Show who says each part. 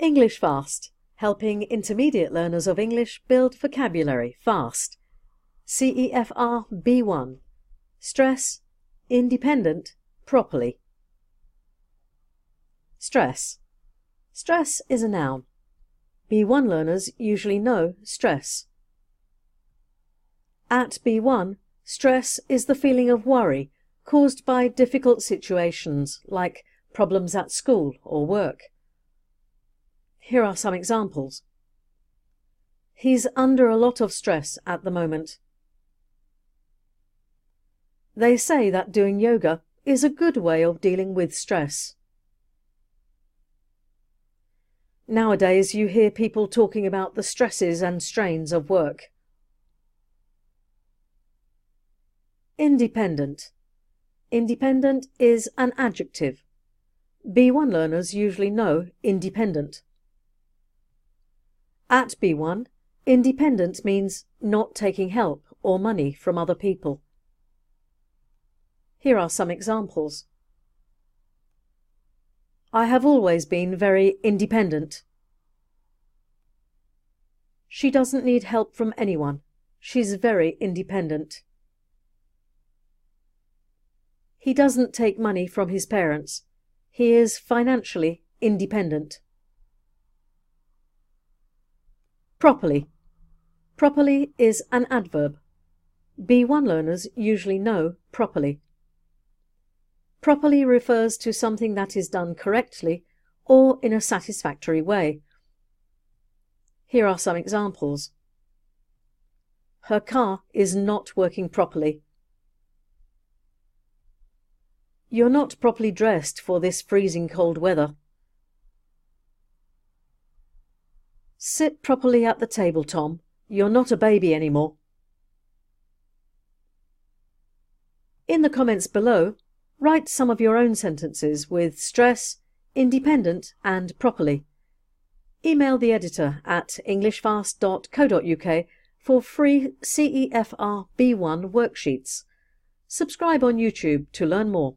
Speaker 1: English Fast, helping intermediate learners of English build vocabulary fast. CEFR B1. Stress, independent, properly. Stress. Stress is a noun. B1 learners usually know stress. At B1, stress is the feeling of worry caused by difficult situations like problems at school or work. Here are some examples. He's under a lot of stress at the moment. They say that doing yoga is a good way of dealing with stress. Nowadays you hear people talking about the stresses and strains of work. Independent. Independent is an adjective. B1 learners usually know independent. At B1, independent means not taking help or money from other people. Here are some examples. I have always been very independent. She doesn't need help from anyone. She's very independent. He doesn't take money from his parents. He is financially independent. Properly. Properly is an adverb. B1 learners usually know properly. Properly refers to something that is done correctly or in a satisfactory way. Here are some examples. Her car is not working properly. You're not properly dressed for this freezing cold weather. Sit properly at the table, Tom. You're not a baby anymore. In the comments below, write some of your own sentences with stress, independent and properly. Email the editor at englishfast.co.uk for free CEFR B1 worksheets. Subscribe on YouTube to learn more.